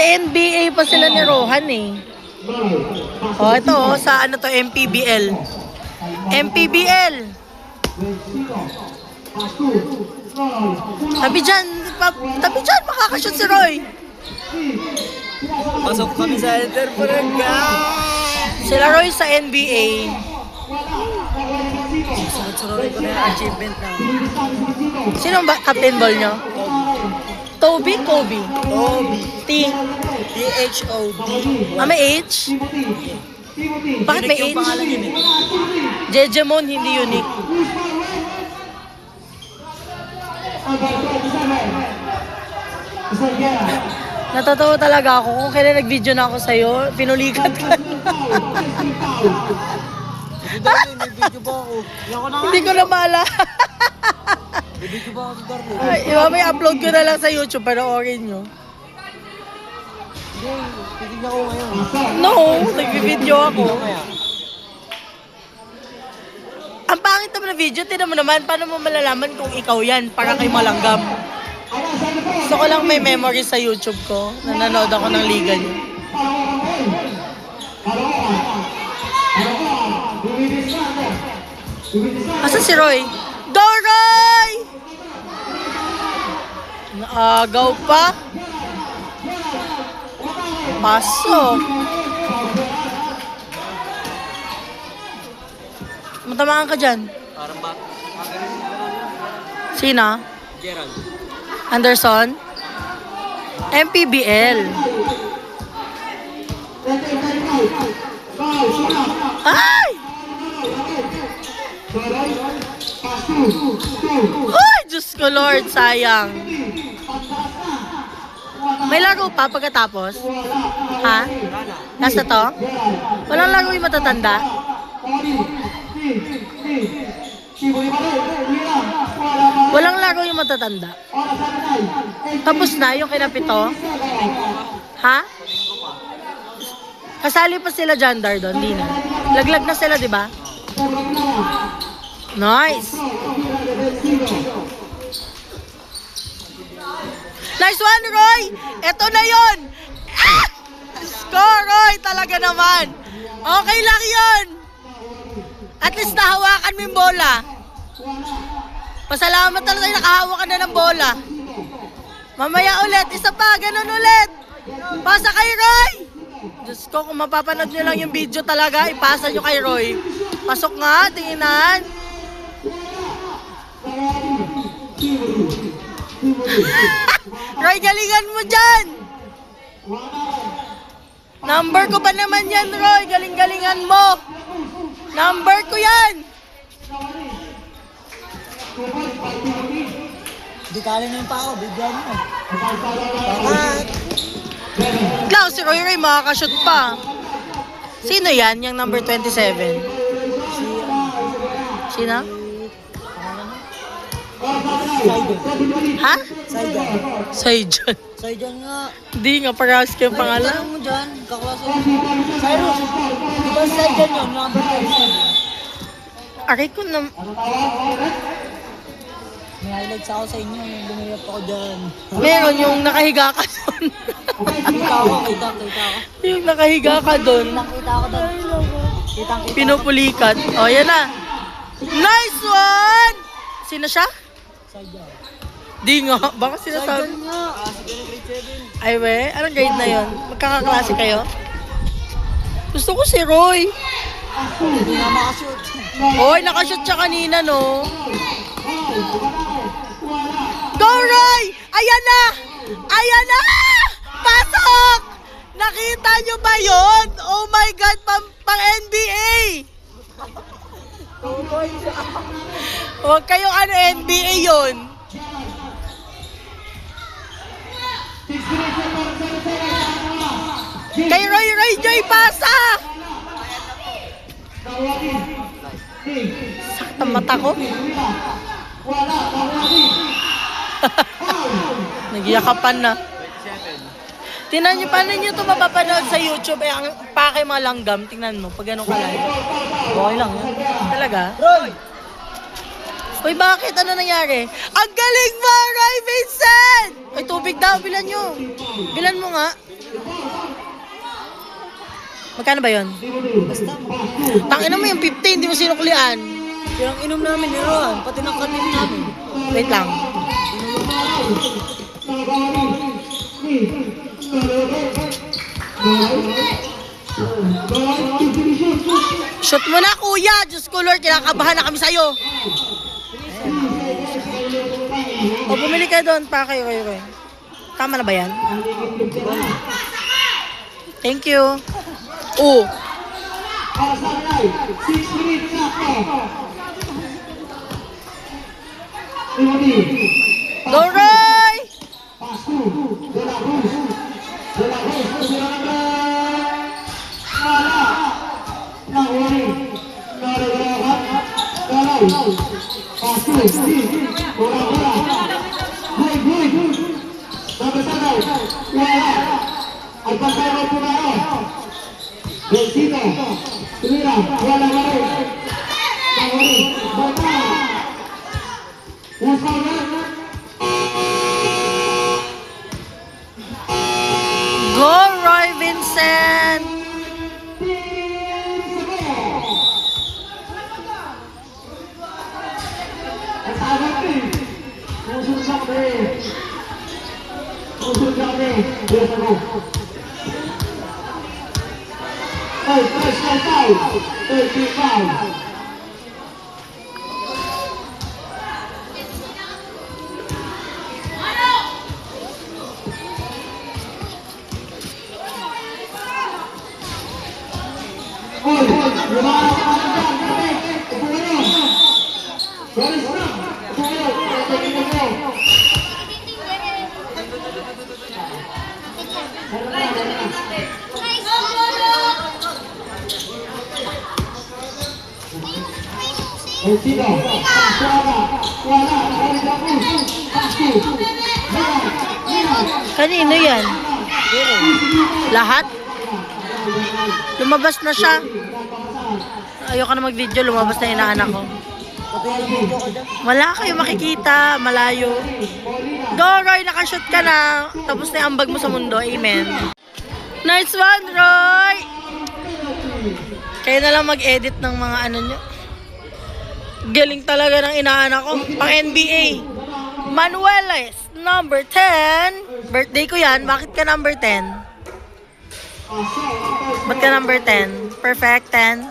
NBA pa sila ni Rohan eh. Oh, ito oh, sa ano to, MPBL. MPBL. Tabi dyan, makakashoot si Roy. Pasok kami sa enter Barangay. Sila Roy sa NBA. Sunod-sunod ko na yung achievement na. Sino ba captain ball nyo? Toby? Kobe? Toby. T. T-H-O-D. Ah, may H? Bakit may Unique yung H? pangalan yun eh. Jejemon, hindi unique. Natatawa talaga ako kung kailan nag-video na ako sa'yo, pinulikat ka na. May video ba ako? Hindi ko na maalala. May video ba ako sa Darwin? Ay, iba may upload ko na lang sa YouTube, panoorin nyo. Titignan ko ngayon. No, nag-video ako. Ang pangit naman na video, tinan mo naman, paano mo malalaman kung ikaw yan, para kay malanggam. Gusto ko lang may memory sa YouTube ko, na nanood ako ng liga niyo. Asa si Roy? Go, Roy! Naagaw pa. Pasok. Matamaan ka dyan. Parang ba? Sina? Gerald. Anderson? MPBL. Ay! Ay, Diyos ko Lord, sayang. May laro pa pagkatapos? Ha? Last na to? Walang laro yung matatanda? Walang laro yung matatanda? Tapos na yung kinapito? Ha? Kasali pa sila Jandar doon, di na. Laglag na sila, di ba? Nice! Nice one, Roy! Ito na yon. Ah! Score, Roy! Talaga naman! Okay lang yon. At least nahawakan mo yung bola. Pasalamat talaga tayo, nakahawak ka na ng bola. Mamaya ulit, isa pa, ganun ulit. Pasa kay Roy! Diyos ko, kung mapapanood nyo lang yung video talaga, ipasa nyo kay Roy. Pasok nga, tinginan. Roy, galingan mo dyan! Number ko ba naman yan, Roy? Galing-galingan mo! Number ko yan! Di kala na yung pa ako, bigyan mo. Bakit? Lang, si Roy makakashoot pa. Sino yan, yung number 27? Sino? Saigon. Ha? Saigon. Saigon. Saigon nga. Hindi nga, parehas kayo pangalan. Tanong mo dyan, kaklase. Cyrus, di ba Saigon yun? Number 27. Aray ko na... May highlights ako sa inyo, yung bumilap ako dyan. Meron yung nakahiga ka doon. Kita ako. Yung nakahiga ka doon. Kita ako doon. Kita. Pinupulikat. O, yan na. Nice one! Sino siya? Saigon. Di nga. Baka sinasabi. Saigon nga. Siguro grade 7. Ay, we. Anong grade na yun? Magkakaklase kayo? Gusto ko si Roy. Hindi nga makashoot. Hoy, nakashoot siya kanina, no? Go, Roy! Ayan na! Ayan na! Pasok! Nakita nyo ba yun? Oh my God, pang NBA! Huwag kayong ano, NBA yun. Kay Roy Joy, pasa! Sakta mata ko. Nagyakapan na. Tingnan nyo, paano nyo ito mapapanood sa YouTube? Eh, ang pake mga langgam, tingnan mo, pag gano'ng kalay. Okay lang yan. Talaga? Roy! Uy, bakit? Ano nangyari? Ang galing mo, Roy Vincent! Ay, tubig daw, bilan nyo. Bilan mo nga. Magkano ba yun? Basta. Tangina mo yung 15, hindi mo sinuklian. Yung inom namin ni Ron, pati ng kanin namin. Wait lang. Shoot mo na, kuya! Diyos ko, Lord, kinakabahan na kami sa'yo. O, bumili ka doon para kayo. Tama na ba yan? Thank you. Oh. Go, Roy! Go, Roy Vincent! Kanino yan? Lahat? Lumabas na siya. Ayoko na mag-video, lumabas na yung inaanak ko. Wala kayo makikita, malayo. Go, Roy, nakashoot ka na. Tapos na yung ambag mo sa mundo, amen. Nice one, Roy! Kayo na lang mag-edit ng mga ano nyo. Galing talaga ng inaanak ko. Pang NBA. Manueles, number 10. Birthday ko yan. Bakit ka number 10? Ba't ka number 10? Perfect 10?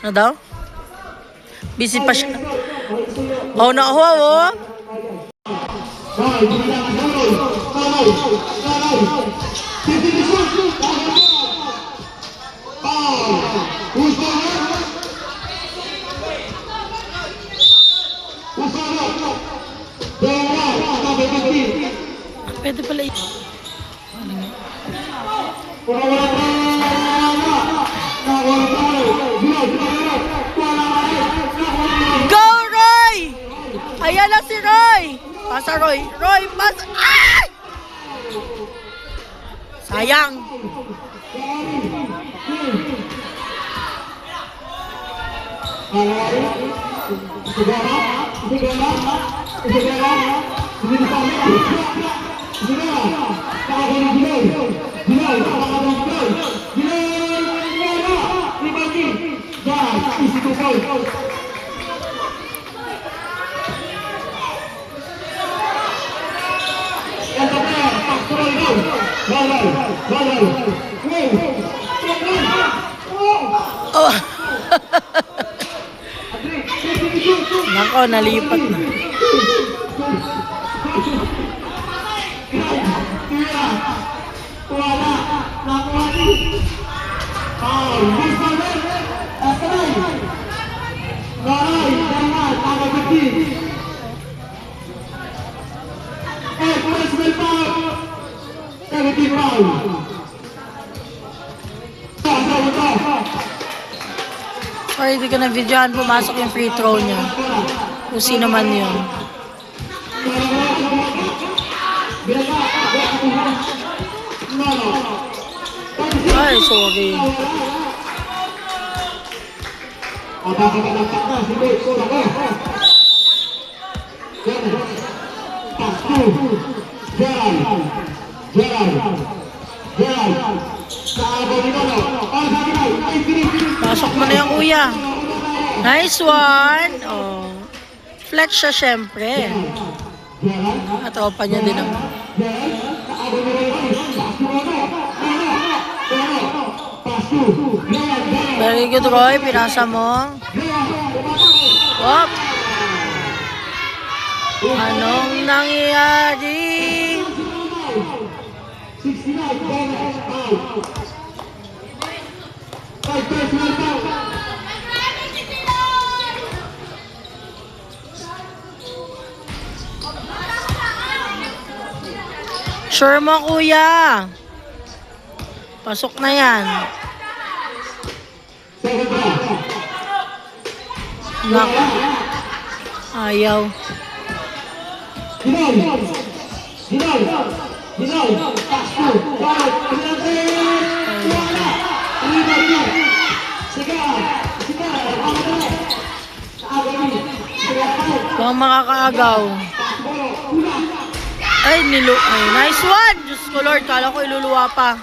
Ano daw? Busy pa siya. Oh, nakahuwa, oh. Pwede pala ito. Go, Roy! Ayan na si Roy! Pasa, Roy. Roy, pasa! Ay! Sayang. Oh. Nako, nalipat na. Sorry, di ko na videohan. Pumasok yung free throw niya. Kung sino man yun. Ay, sorry. Pasok mo na yan, kuya. Nice one. Oh. Flex siya, syempre. Tropa niya din ang... Very good, Roy. Pinasa mo. Wop. Anong nangyayari? Sure mo, kuya. Pasok na yan. Nako. Ayaw. Bang makakaagaw. Ay, ay, nice one! Diyos ko Lord, kala ko iluluwa pa.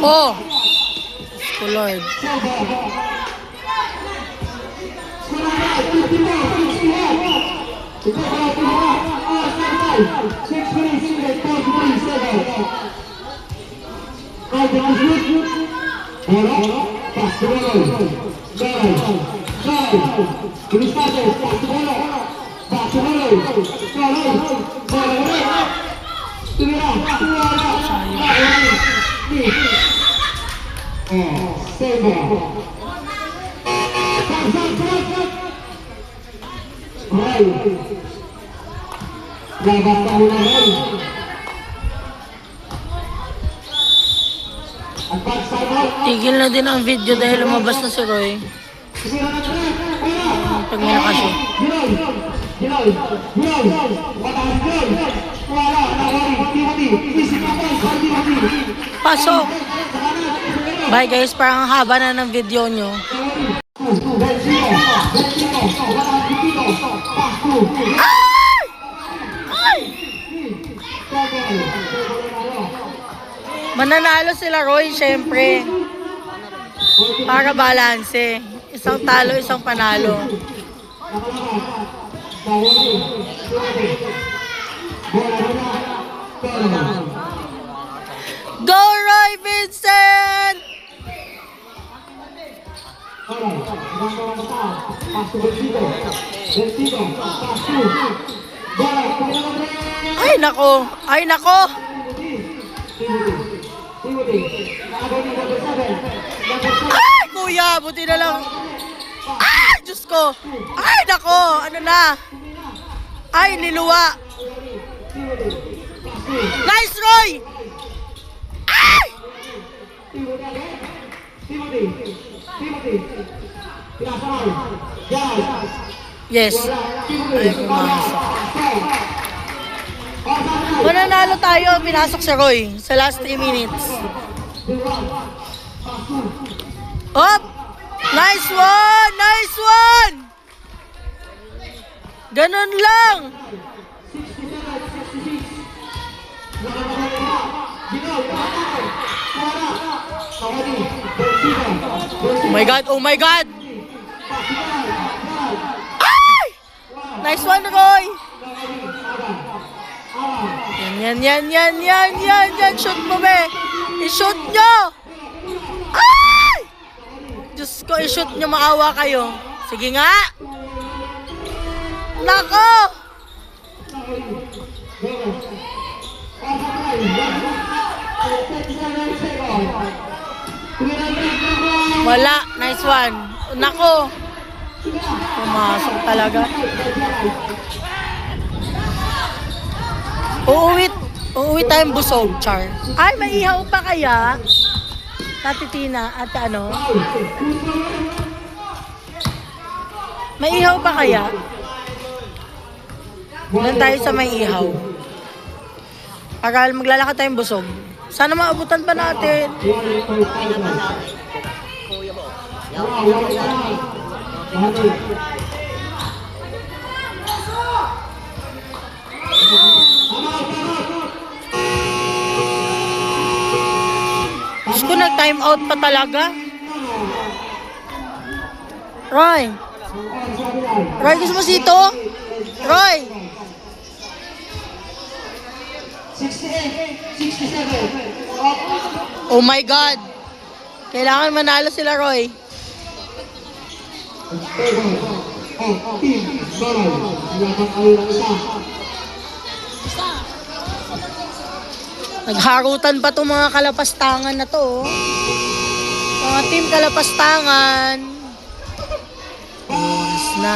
Oh, oh Lord. Tigil na din ang video dahil lumabas na si Roy. Pag may nakashoot. Pasok! Bye guys, parang haba na ng video nyo. Ay! Ay! Mananalo sila Roy, syempre. Para balanse. Isang talo, isang panalo. Go Roy Vincent! Ay nako! Ay nako! Ay kuya! Buti na lang! Ay! Diyos ko! Ay nako! Ano na? Ay niluwa! Nice Roy! Ay! Yes. Ay, pumasok. Mananalo tayo. Pinasok si Roy sa last 3 minutes. Up! Nice one! Nice one! Ganun lang! Oh my God! Oh my God! Ay! Nice one, Roy! Yan. Shoot mo, be! I-shoot nyo! Ay! Diyos ko, i-shoot nyo, maawa kayo. Sige nga! Nako! Wala. Nice one. Nako. Pumasok talaga. Uuwi tayong busog, Char. Ay, may ihaw pa kaya? Tati Tina at ano? May ihaw pa kaya? Doon tayo sa may ihaw. Para maglalakad tayong busog. Sana maabutan pa natin. Diyos ko, nag-time out pa talaga. Roy! Roy, gusto mo sito? Roy! 67. Oh my God! Kailangan manalo sila, Roy. Team Baray. Hinapan kayo ng isa. Nagharutan pa itong mga kalapastangan na to. Oh. Mga team kalapastangan. Oras na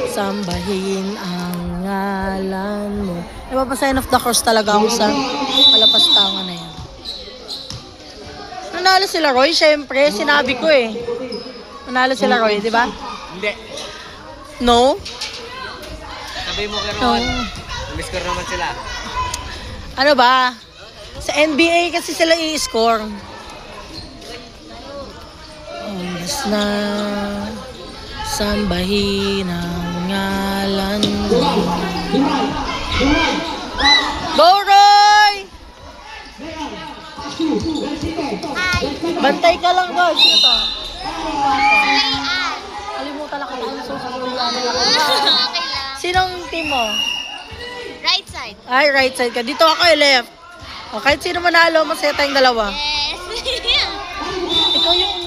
sambahin ang ngalan mo. Ipapasign of the cross talaga ako sa kalapastangan na yan. Nanalo sila, Roy. Siyempre, sinabi ko eh. Nanalo sila, Roy, di ba? Hindi. No? Sabi mo kay No. Ron, umiscore naman sila. Ano ba? Sa NBA kasi sila i-score. Oras na sambahin ang ngalan mo. Go, Roy! Bantay ka lang, guys. Ito. Kalimutan na kita. I'm so sorry. Okay lang. Sinong team mo? Right side. Ay, right side ka. Dito ako left. O, kahit sino manalo, masaya tayong dalawa. Yes. Ikaw yung...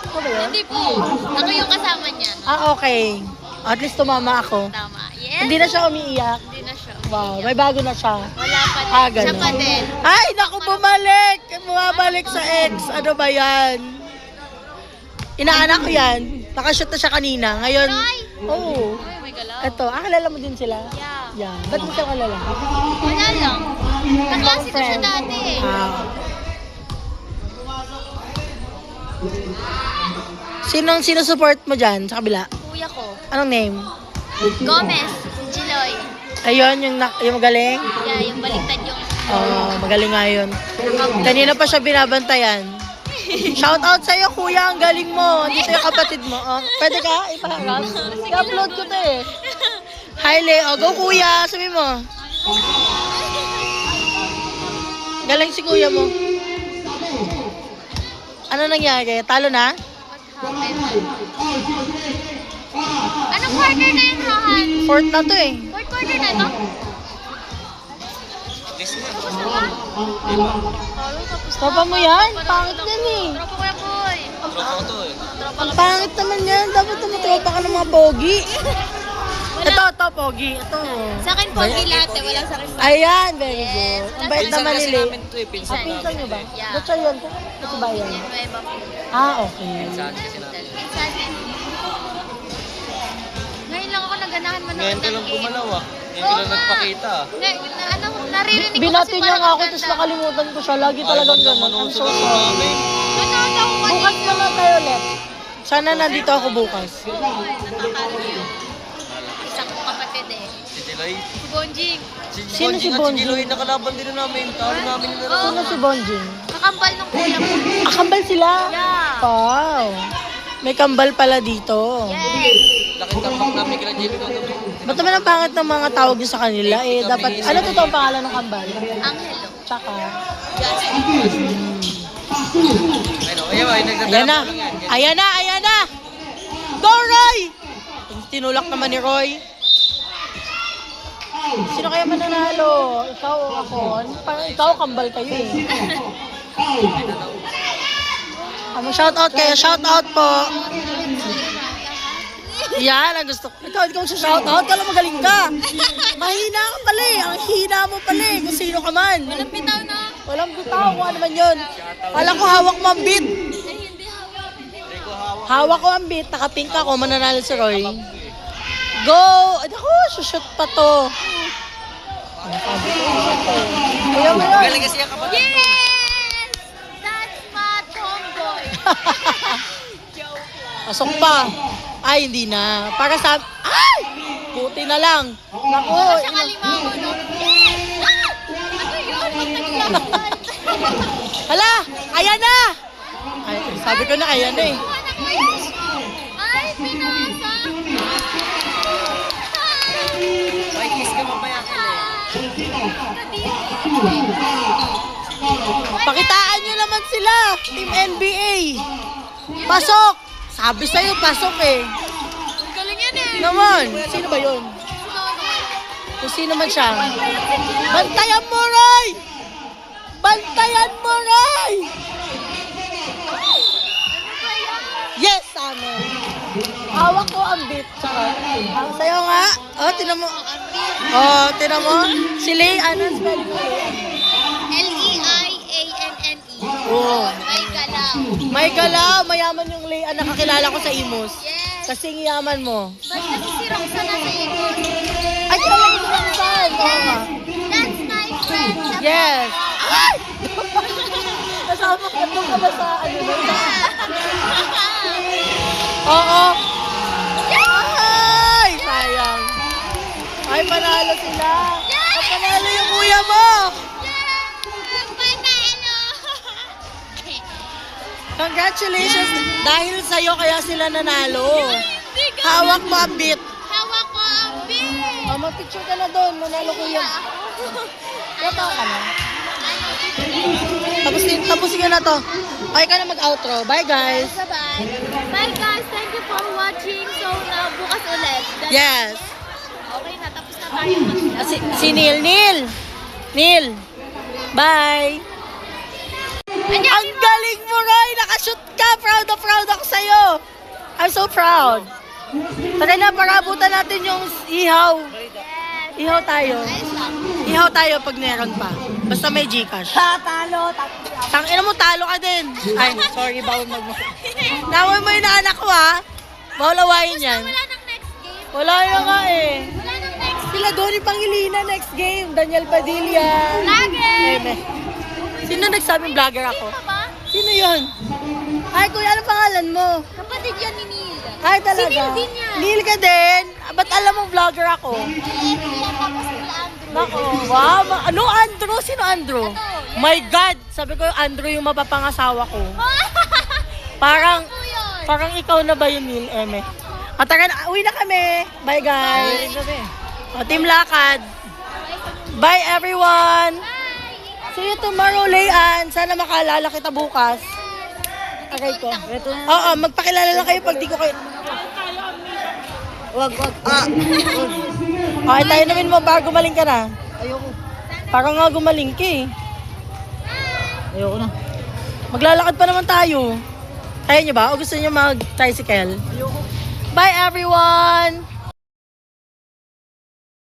Ikaw ba yun? Hindi po. Ako yung kasama niya. Ah, okay. At least tumama ako. Tama. Yes. Hindi na siya umiiyak. Hindi na siya. Wow, may bago na siya. Wala pa din. Ah, Siya ganun. pa din. Ay, naku, bumalik! Bumabalik sa ex. Ano ba yan? Inaanak ko yan. Nakashoot na siya kanina. Ngayon, Roy! oo. Ay, may galaw. Eto, kilala mo din sila? Yeah. Yeah. Ba't mo siya kilala? Wala lang. Kaklase ko siya dati eh. Ah. Sino support mo dyan sa kabila? Kuya ko. Anong name? Gomez. Jiloy. Ayun, yung magaling? Yeah, yung baliktad yung... Oo, magaling nga yun. Kanina pa siya binabantayan. Shout out sa'yo, kuya. Ang galing mo. Dito yung kapatid mo. Oh, pwede ka? Ipaharap? I-upload ko to eh. Hi, Leo. Go, kuya. Sabi mo. Galing si kuya mo. Ano nangyari? Talo na? What happened? Anong quarter na yun, Rohan? Fourth na to eh. Fourth quarter na to? Tapos na ba? Tropa mo yan? Pangit yan eh. Tropa ko yan, boy. Tropa ko to eh. Ang pangit naman yan. Dapat tumutropa ka ng mga pogi. Ito, pogi. Ito. Sa akin, pogi lahat eh. Walang sa akin. Ayan, very good. Yes. Ang bait naman kasi nila. namin to eh, pinsan Ah, pinsan nyo ba? Yeah. Ba't siya yun? Ito ba yan? Yan, may iba po. Ah, okay. Pinsan kasi namin. Minsan din. Ngayon lang ako naganahan manood Ngayon ka ng lang game. gumalaw ah. Ngayon ka Oo lang nga. nagpakita ah. Naririnig ko Binati kasi niya parang nga ako, ang tapos ganda. nakalimutan ko siya. Lagi talagang Ayaw ganun. mo I'm manood so sa sorry. namin. Nanood ako Bukas kanina. na lang tayo ulit. Sana nandito ako bukas. Isang kapatid eh. Si Jiloy. Si Bonjing. Sino si at Bonji? Si Jiloy, nakalaban din na namin. Talo namin na Oo. Sino si Bonjing? Kakambal ng kuya mo. Ah, kambal sila? Yeah. Wow. May kambal pala dito. Yes. Laki tambak namin kila Jimmy ko kami. Ba't naman ang pangit ng mga tawag niyo sa kanila? Eh, dapat, ano totoo ang pangalan ng kambal? Angelo. Tsaka, Justin. Ayun, ayun, ayun, ayan na. Ayan na, ayan na. Go, Roy! Tinulak naman ni Roy. Sino kaya mananalo? Ikaw o ako? Parang ikaw, kambal kayo eh. Shout out kayo. Shout out po. Yan, ang gusto ko. Ikaw sa shout out. Kala magaling ka. Mahina ka pala eh. Ang hina mo pala eh. Kung sino ka man. Walang bitaw na. Walang bitaw. Kung ano man yun. Kala ko hawak mo ang beat. Hawak ko ang beat, naka-pink ako, mananalo si Roy. Go! Ako, shoot pa to. Kuya mo yun. Galing kasi yung kapatid. Yes! That's my tomboy. Pasok pa. Ay, hindi na. Para sa... Ay! Puti na lang. Naku. Sa kalimago, no? Yes! Ah! Ano yun? Magtaglaban. Hala! Ayan na! Ay, sabi ko na ayan na eh. Anak mo yun? Ay, pinasa. May kiss ka mamaya kailan. Pakitaan nyo naman sila. Team NBA. Pasok! Sabi sa'yo, pasok eh. Ang galing yan eh. Naman. Sino ba yun? Kung sino man siya. Bantayan mo, Roy! Bantayan mo, Roy! Yes, ano? Hawak ko ang beat. Charot. Ang sayo nga. Oh, tinan mo. Oh, tinan mo. Si Lay, ano spelling mo? L-E-I-A-N-N-E. Oh. May galaw. May galaw. Mayaman yung Lay ang nakakilala ko sa Imus. Yes. Kasing yaman mo. Ba't kasi si Roxanne nasa ito? Ay, kilala ko sa saan. Oo nga. That's my friend. Yes. Ay! Kasama ka doon ka ba sa ano doon? Oo. Ay! Sayang. Ay, panalo sila. Ay, panalo yung kuya mo. Congratulations. Dahil sa'yo kaya sila nanalo. Hawak mo ang beat. Hawak ko ang beat. Oh, mag-picture ka na doon. Manalo kuya. Ito ka na. Tapusin ka na to. Okay ka na mag-outro. Bye guys. Bye-bye. Bye guys. Thank you for watching. So, bukas ulit. Yes. Okay na. Tapos na tayo. Si Neil. Neil. Bye. Ang galing mo, Roy! Nakashoot ka! Proud ako sa'yo! I'm so proud. Tara na, para abutan natin yung ihaw. Ihaw tayo. Ihaw tayo pag meron pa. Basta may Gcash. Talo. Tangina mo, talo ka din. Ay, sorry, bawal Nawal mo yung anak ko, ha? Bawal awayin yan. Wala nang next game. Wala yun nga eh. Wala nang next Sila Donnie Pangilina next game. Daniel Padilla. Vlogger! Eme. Sino nagsabing vlogger ako? Game pa ba? Sino yun? Ay, kuya, ano pangalan mo? Kapatid yan ni Neil. Ay, talaga? Si Neil din yan. Neil ka din? Ba't alam mo vlogger ako? Neil yan tapos nila Andrew. Nako, wow. Ano, Andrew? Sino Andrew? Ito, yan. My God! Sabi ko yung Andrew yung mapapangasawa ko. Parang, Ito yun. parang ikaw na ba yun, Neil, Eme? At tara na, uwi na kami. Bye, guys. O, Team Lakad. Bye, everyone. See you tomorrow, Layan. Sana makaalala kita bukas. Aray ko. Oo, magpakilala lang kayo pag di ko kayo... Wag. Okay, tayo namin mo bago gumaling ka na. Ayoko. Parang nga gumaling ka eh. Ayoko na. Maglalakad pa naman tayo. Kaya nyo ba? O gusto nyo mag-tricycle? Ayoko. Bye, everyone!